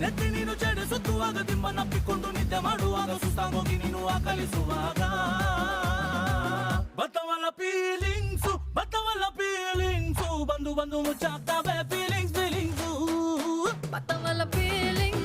ನೆತ್ತಿ ನೀನು ಚಡಿಸುತ್ತುವಾಗ ದಿಮ್ಮನಪ್ಪಿಕೊಂಡು ನಿದ್ದೆ ಮಾಡುವಾಗ ಸುಸ್ತಾಗೋಗಿ ನೀನು ಆಕಲಿಸುವಾಗ ಬತ್ತವಲ್ಲ ಫೀಲಿಂಗ್ಸು ಬಂದು ಬಂದು ಮುಚ್ಚಾಗ್ತವೆ ಫೀಲಿಂಗ್ಸು ಬತ್ತವಲ್ಲ ಫೀಲಿಂಗ್ಸ್